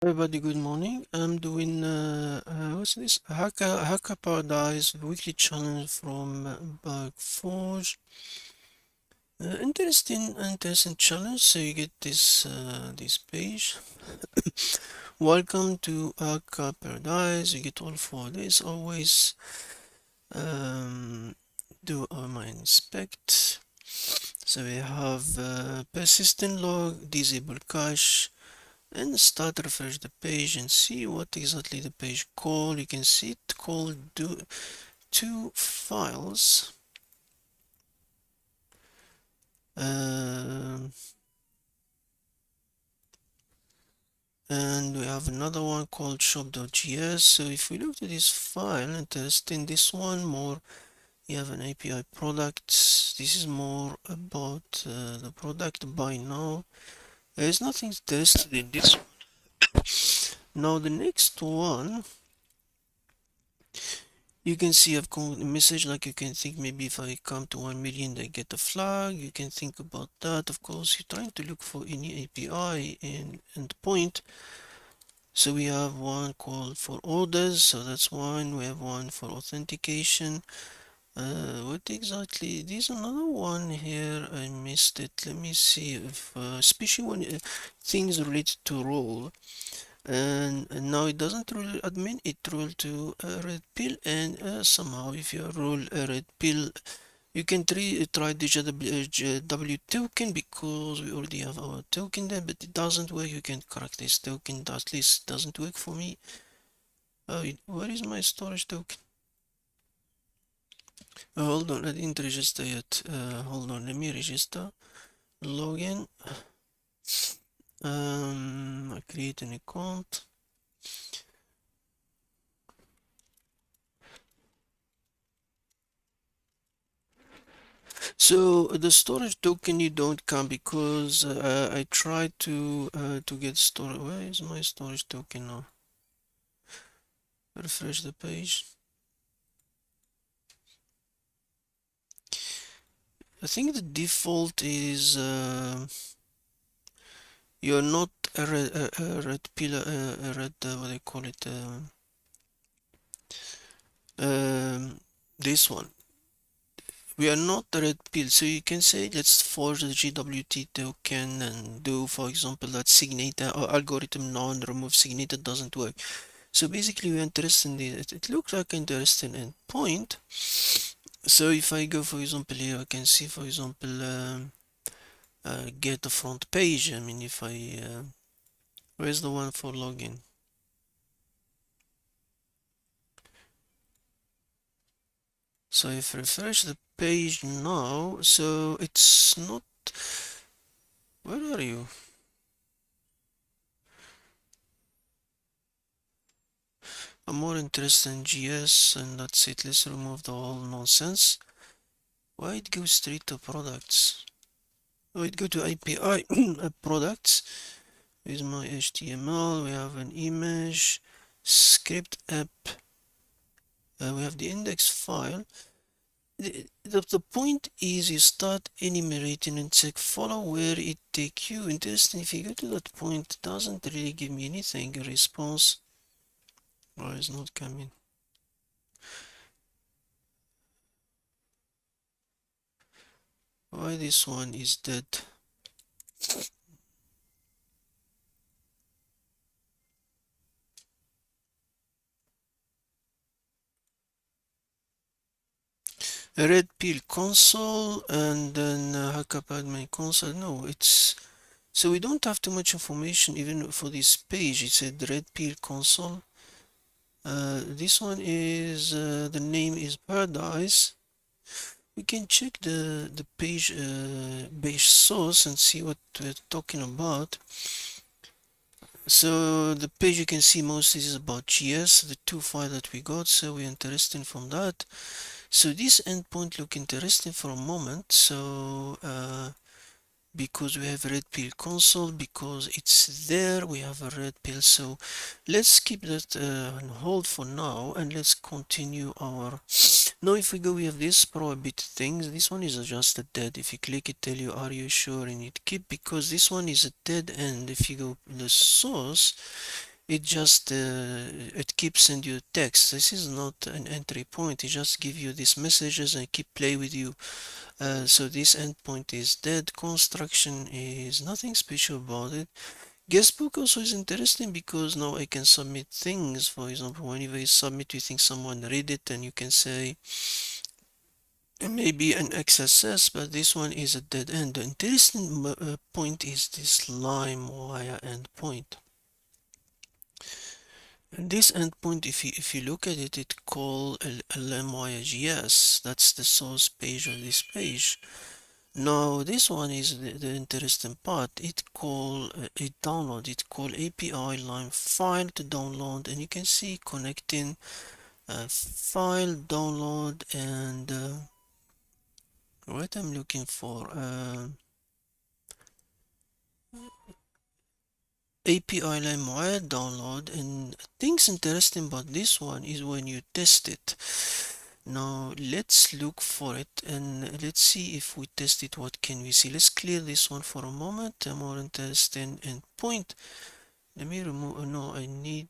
Everybody, good morning. I'm doing what's this? Hackersparadise weekly challenge from Bugforge. Interesting challenge. So you get this page. Welcome to Hackersparadise. You get all 4 days. Always um, do my inspect. So we have persistent log, disable cache, and start refresh the page and see what exactly the page called. You can see it called two files. Um, and we have another one called shop.js. So if we look at this file, interesting, this one more, you have an API product. This is more about the product by now. There's nothing interesting in this one. Now the next one, you can see I've got a message like you can think maybe if I come to 1 million they get a flag. You can think about that. Of course, you're trying to look for any API and endpoint. So we have one called for orders, so that's one. We have one for authentication. What exactly? There's another one here. I missed it. Let me see if especially when things related to role. And now it doesn't rule admin, it rule to red pill, and somehow if you rule a red pill, you can try the JW token because we already have our token there, but it doesn't work. You can correct this token, at least doesn't work for me. Where is my storage token? Hold on, I didn't register yet. Hold on, let me register. Login. I create an account. So the storage token you don't come because I tried to get storage. Where is my storage token now? Refresh the page. I think the default is you're not a red pillar, a red what do they call it? This one. We are not a red pill, so you can say let's forge the GWT token and do, for example, that signature or algorithm non-remove signature doesn't work. So basically we're interested in the, it looks like interesting endpoint. So if I go, for example, here, I can see, for example, get the front page. I mean, if I, where's the one for login? So if I refresh the page now, so it's not, where are you? I'm more interested in GS, and that's it. Let's remove the whole nonsense. Why it goes straight to products? Oh, it go to API products. Here's my HTML. We have an image, script app. We have the index file. The point is you start enumerating and check follow where it take you. Interesting, if you go to that point, it doesn't really give me anything. A response. Why is not coming? Why this one is dead? A red pill console and then Hackerparadise console. No, it's so we don't have too much information even for this page. It's a red pill console. This one is the name is Paradise. We can check the page base source and see what we're talking about. So the page you can see mostly is about GS, the two files that we got, so we're interested from that. So this endpoint look interesting for a moment. So because we have red pill console, because it's there, we have a red pill. So let's keep that on hold for now, and let's continue our. Now if we go, we have this probability things. This one is just a dead. If you click it, tell you are you sure, and it keep, because this one is a dead end. If you go the source, it just it keeps send you text. This is not an entry point. It just give you these messages and keep play with you. So this endpoint is dead. Construction is nothing special about it. Guestbook also is interesting because now I can submit things. For example, whenever you submit, you think someone read it, and you can say maybe an XSS, but this one is a dead end. The interesting point is this LimeWire endpoint. And this endpoint, if you look at it, it call a LimeWire.js. That's the source page of this page. Now this one is the interesting part. It call it download. It call API Lime file to download, and you can see connecting file download and what I'm looking for. API LimeWire download, and things interesting about this one is when you test it. Now let's look for it and let's see if we test it, what can we see. Let's clear this one for a moment. I'm more interested in endpoint. Let me remove, no, I need,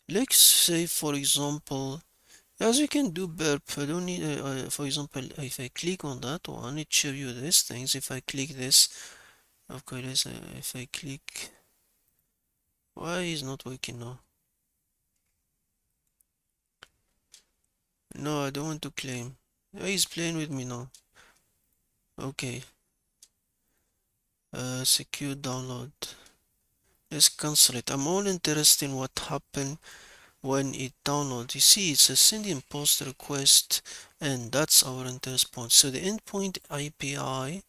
let's say for example, as you can do burp, I don't need, for example, if I click on that one, it show you these things. If I click this, okay, if I click, why is not working now? No, I don't want to claim. Oh, he's playing with me now. Okay. Secure download. Let's cancel it. I'm all interested in what happened when it downloads. You see, it's a sending post request, and that's our interest point. So the endpoint API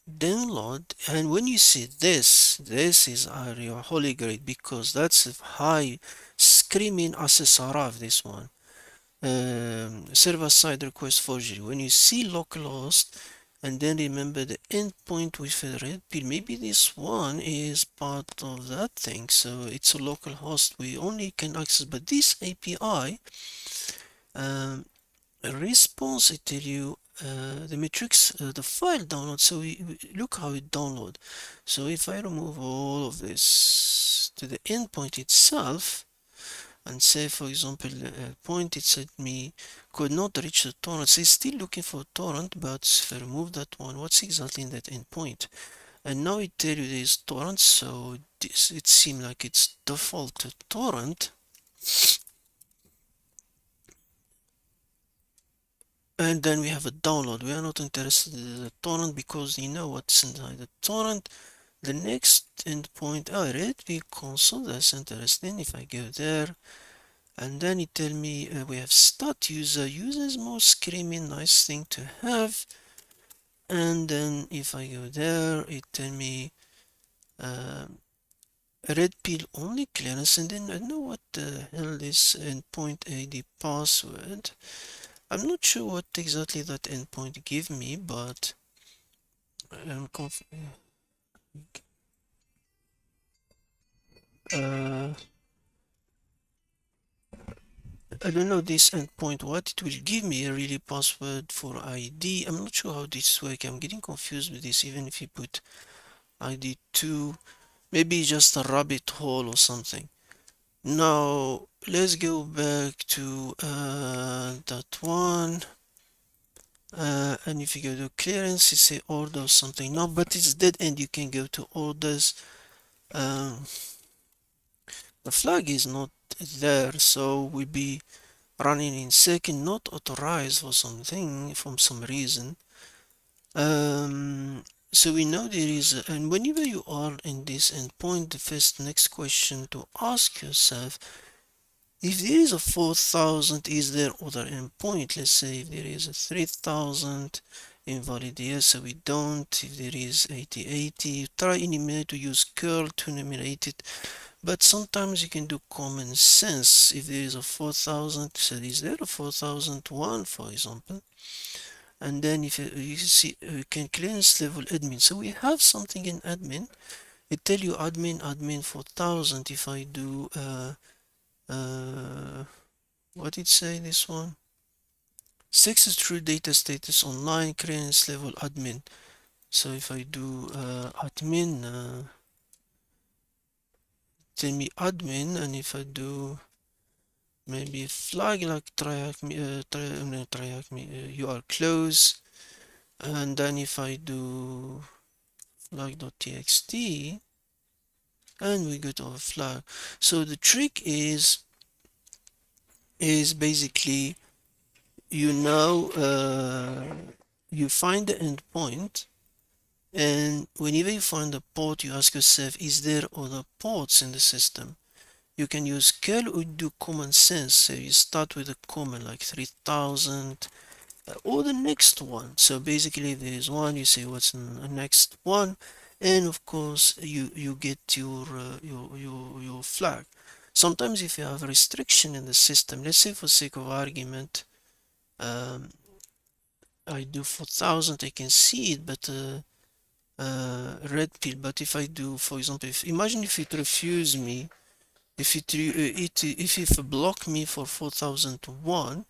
download, and when you see this is your holy grail, because that's a high screaming SSRF, this one. Server-side request forgery. When you see localhost, and then remember the endpoint with a red pill, maybe this one is part of that thing. So it's a local host we only can access, but this API response, I tell you the metrics, the file download. So we look how it download. So if I remove all of this to the endpoint itself, and say for example point it said me could not reach the torrent, so it's still looking for torrent, but if I remove that one, what's exactly in that endpoint? And now it tell you there is torrent, so this, it seems like it's default to torrent. And then we have a download. We are not interested in the torrent because you know what's inside the torrent. The next endpoint, oh, readme console, that's interesting. If I go there, and then it tell me we have start user is more screaming nice thing to have. And then if I go there, it tell me red pill only clearance, and then I know what the hell is endpoint ID password. I'm not sure what exactly that endpoint give me, but I'm confident. I don't know this endpoint, what it will give me a really password for ID. I'm not sure how this works. I'm getting confused with this. Even if you put ID2, maybe just a rabbit hole or something. Now let's go back to that one. And if you go to clearance, it say order or something. No, but it's dead end. You can go to orders. Um, the flag is not there, so we'll be running in second, not authorized for something, from some reason. So we know there is, and whenever you are in this endpoint, the first next question to ask yourself, if there is a 4000, is there other endpoint? Let's say if there is a 3000, invalid, yes, so we don't. If there is 8080, try any minute to use curl to enumerate it. But sometimes you can do common sense. If there is a 4000, so is there a 4001, for example? And then if you see, you can clearance level admin. So we have something in admin. It tell you admin 4000. If I do, what did it say this one? 6 is true data status online, clearance level admin. So if I do admin, tell me admin, and if I do maybe flag like you are close, and then if I do flag.txt, and we go to our flag. So the trick is basically, you know, you find the endpoint, and whenever you find a port, you ask yourself, is there other ports in the system? You can use curl or do common sense. So you start with a common like 3000 or the next one. So basically, if there's one, you say what's in the next one, and of course you get your flag. Sometimes if you have a restriction in the system, let's say for sake of argument, um, I do 4000, I can see it, but red pill. But if I do, for example, imagine if it refuse me, if it block me for 4001,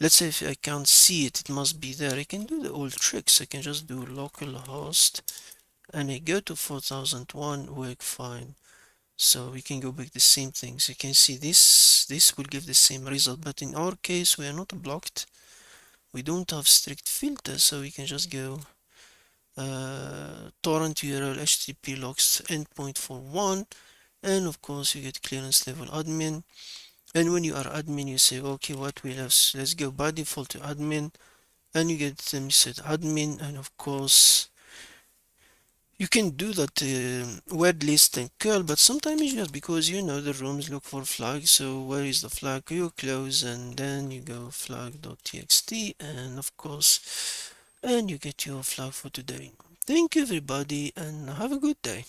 let's say if I can't see it, it must be there. I can do the old tricks. I can just do localhost and I go to 4001, work fine. So we can go back the same things. You can see this will give the same result, but in our case we are not blocked. We don't have strict filters, so we can just go torrent URL http logs endpoint for one, and of course you get clearance level admin. And when you are admin, you say, okay, what we have, let's go by default to admin, and you get them set admin, and of course you can do that word list and curl, but sometimes it's just because you know the rooms look for flags. So where is the flag? You close and then you go flag.txt, and of course, and you get your flag for today. Thank you everybody and have a good day.